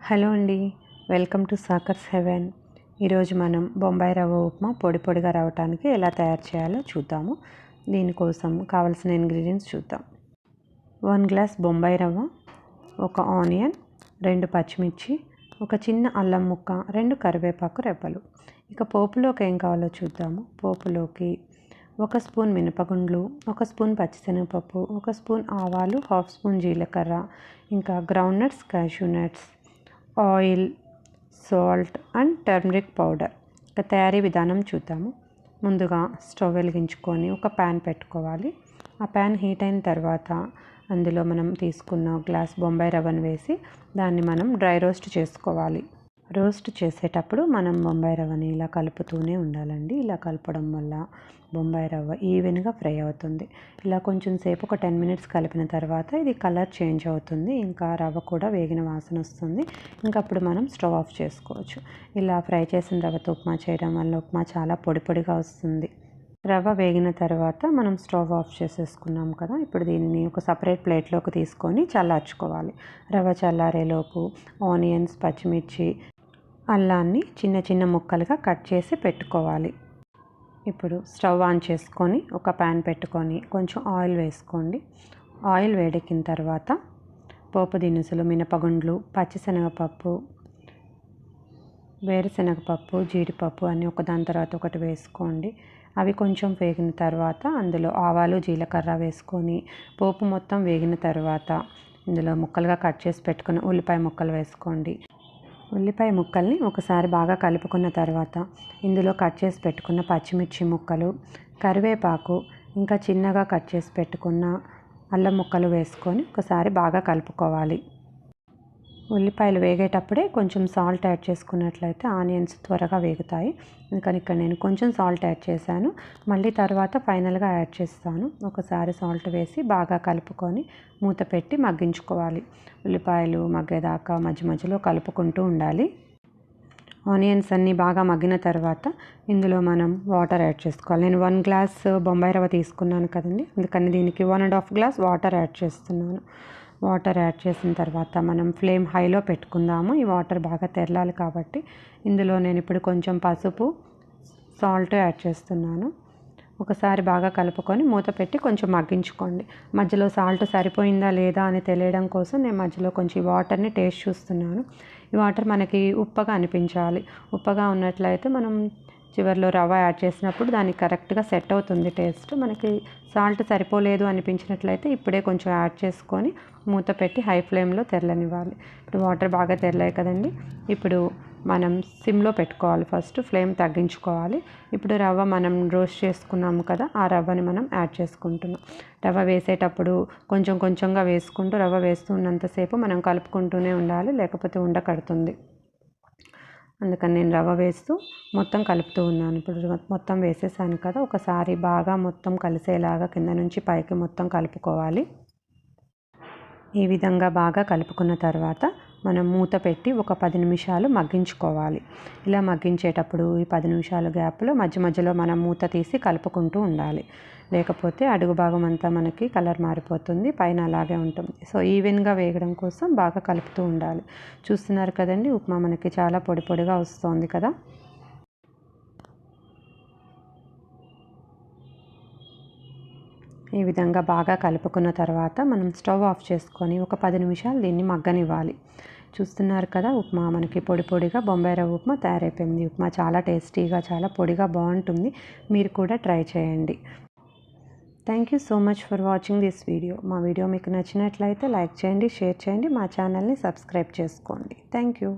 Hello అండి, welcome to సాకర్స్ haven. ఈరోజు మనం బొంబాయి రవ్వ ఉప్మా పొడి పొడిగా రావడానికి ఎలా తయారు చేయాలో చూద్దాము. దీనికోసం కావాల్సిన ఇంగ్రీడియంట్స్ చూద్దాం. 1 గ్లాస్ బొంబాయి రవ్వ, 1 ఆనియన్, 2 పచ్చిమిర్చి, ఒక చిన్న అల్లం ముక్క, 2 కరివేపాకు రెబ్బలు. ఇక పోపులోకి ఏం కావాలో చూద్దాము. పోపులోకి 1 స్పూన్ మినపగుండ్లు, 1 స్పూన్ పచ్చిశనగపప్పు, 1 స్పూన్ ఆవాలు, 1/2 స్పూన్ జీలకర్ర, ఇంకా ground nuts, cashew nuts, oil, salt and turmeric powder. ఇక తయారీ విధానం చూద్దాము. ముందుగా స్టవ్ వెలిగించుకొని ఒక ప్యాన్ పెట్టుకోవాలి. ఆ ప్యాన్ హీట్ అయిన తర్వాత అందులో మనం తీసుకున్న గ్లాస్ బొంబాయి రవ్వను వేసి దాన్ని మనం డ్రై రోస్ట్ చేసుకోవాలి. రోస్ట్ చేసేటప్పుడు మనం బొంబాయి రవ్వని ఇలా కలుపుతూనే ఉండాలండి. ఇలా కలపడం వల్ల బొంబాయి రవ్వ ఈవెన్గా ఫ్రై అవుతుంది. ఇలా కొంచెం సేపు ఒక 10 మినిట్స్ కలిపిన తర్వాత ఇది కలర్ చేంజ్ అవుతుంది. ఇంకా రవ్వ కూడా వేగిన వాసన వస్తుంది. ఇంకప్పుడు మనం స్టవ్ ఆఫ్ చేసుకోవచ్చు. ఇలా ఫ్రై చేసిన రవ్వతో ఉప్మా చేయడం వల్ల ఉప్మా చాలా పొడి పొడిగా వస్తుంది. రవ్వ వేగిన తర్వాత మనం స్టవ్ ఆఫ్ చేసేసుకున్నాం కదా. ఇప్పుడు దీనిని ఒక సపరేట్ ప్లేట్లోకి తీసుకొని చల్లార్చుకోవాలి. రవ్వ చల్లారేలోపు ఆనియన్స్, పచ్చిమిర్చి, అల్లాన్ని చిన్న చిన్న ముక్కలుగా కట్ చేసి పెట్టుకోవాలి. ఇప్పుడు స్టవ్ ఆన్ చేసుకొని ఒక ప్యాన్ పెట్టుకొని కొంచెం ఆయిల్ వేసుకోండి. ఆయిల్ వేడెక్కిన తర్వాత పోపు దినుసులు, మినపగుండ్లు, పచ్చిశనగపప్పు, వేరుశనగపప్పు, జీడిపప్పు అన్నీ ఒకదాని తర్వాత ఒకటి వేసుకోండి. అవి కొంచెం వేగిన తర్వాత అందులో ఆవాలు, జీలకర్ర వేసుకొని పోపు మొత్తం వేగిన తర్వాత ఇందులో ముక్కలుగా కట్ చేసి పెట్టుకున్న ఉల్లిపాయ ముక్కలు వేసుకోండి. ఉల్లిపాయ ముక్కల్ని ఒకసారి బాగా కలుపుకున్న తర్వాత ఇందులో కట్ చేసి పెట్టుకున్న పచ్చిమిర్చి ముక్కలు, కరివేపాకు, ఇంకా చిన్నగా కట్ చేసి పెట్టుకున్న అల్లం ముక్కలు వేసుకొని ఒకసారి బాగా కలుపుకోవాలి. ఉల్లిపాయలు వేగేటప్పుడే కొంచెం సాల్ట్ యాడ్ చేసుకున్నట్లయితే ఆనియన్స్ త్వరగా వేగుతాయి. అందుకని ఇక్కడ నేను కొంచెం సాల్ట్ యాడ్ చేశాను. మళ్ళీ తర్వాత ఫైనల్గా యాడ్ చేస్తాను. ఒకసారి సాల్ట్ వేసి బాగా కలుపుకొని మూత పెట్టి మగ్గించుకోవాలి. ఉల్లిపాయలు మగ్గేదాకా మధ్య మధ్యలో కలుపుకుంటూ ఉండాలి. ఆనియన్స్ అన్నీ బాగా మగ్గిన తర్వాత ఇందులో మనం వాటర్ యాడ్ చేసుకోవాలి. నేను 1 గ్లాస్ బొంబాయి రవ్వ తీసుకున్నాను కదండి, అందుకని దీనికి 1.5 గ్లాస్ వాటర్ యాడ్ చేస్తున్నాను. వాటర్ యాడ్ చేసిన తర్వాత మనం ఫ్లేమ్ హైలో పెట్టుకుందాము. ఈ వాటర్ బాగా తెరలాలి కాబట్టి ఇందులో నేను ఇప్పుడు కొంచెం పసుపు, సాల్ట్ యాడ్ చేస్తున్నాను. ఒకసారి బాగా కలుపుకొని మూత పెట్టి కొంచెం మగ్గించుకోండి. మధ్యలో సాల్ట్ సరిపోయిందా లేదా అని తెలియడం కోసం నేను మధ్యలో కొంచెం వాటర్ని టేస్ట్ చూస్తున్నాను. ఈ వాటర్ మనకి ఉప్పగా అనిపించాలి. ఉప్పగా ఉన్నట్లయితే మనం చివరిలో రవ్వ యాడ్ చేసినప్పుడు దానికి కరెక్ట్గా సెట్ అవుతుంది టేస్ట్. మనకి సాల్ట్ సరిపోలేదు అనిపించినట్లయితే ఇప్పుడే కొంచెం యాడ్ చేసుకొని మూత పెట్టి హై ఫ్లేమ్లో తెరలనివ్వాలి. ఇప్పుడు వాటర్ బాగా తెరలాయి కదండి. ఇప్పుడు మనం సిమ్లో పెట్టుకోవాలి. ఫస్ట్ ఫ్లేమ్ తగ్గించుకోవాలి. ఇప్పుడు రవ్వ మనం రోస్ట్ చేసుకున్నాము కదా, ఆ రవ్వని మనం యాడ్ చేసుకుంటున్నాం. రవ్వ వేసేటప్పుడు కొంచెం కొంచెంగా వేసుకుంటూ రవ్వ వేస్తున్నంతసేపు మనం కలుపుకుంటూనే ఉండాలి, లేకపోతే ఉండకడుతుంది. అందుకని నేను రవ్వ వేస్తూ మొత్తం కలుపుతూ ఉన్నాను. ఇప్పుడు మొత్తం వేసేసాను కదా, ఒకసారి బాగా మొత్తం కలిసేలాగా కింద నుంచి పైకి మొత్తం కలుపుకోవాలి. ఈ విధంగా బాగా కలుపుకున్న తర్వాత మనం మూత పెట్టి ఒక 10 నిమిషాలు మగ్గించుకోవాలి. ఇలా మగ్గించేటప్పుడు ఈ 10 నిమిషాల గ్యాప్లో మధ్య మధ్యలో మనం మూత తీసి కలుపుకుంటూ ఉండాలి. లేకపోతే అడుగు భాగం అంతా మనకి కలర్ మారిపోతుంది, పైన అలాగే ఉంటుంది. సో ఈవెన్గా వేగడం కోసం బాగా కలుపుతూ ఉండాలి. చూస్తున్నారు కదండి, ఉప్మా మనకి చాలా పొడి పొడిగా వస్తుంది కదా. ఈ విధంగా బాగా కలుపుకున్న తర్వాత మనం స్టవ్ ఆఫ్ చేసుకొని ఒక 10 నిమిషాలు దీన్ని మగ్గనివ్వాలి. చూస్తున్నారు కదా, ఉప్మా మనకి పొడి పొడిగా బొంబాయి రవ్వ ఉప్మా తయారైపోయింది. ఉప్మా చాలా టేస్టీగా, చాలా పొడిగా బాగుంటుంది. మీరు కూడా ట్రై చేయండి. Thank you so much for watching this video. మా వీడియో మీకు నచ్చినట్లయితే లైక్ చేయండి, షేర్ చేయండి, మా ఛానల్ని సబ్స్క్రైబ్ చేసుకోండి. Thank you.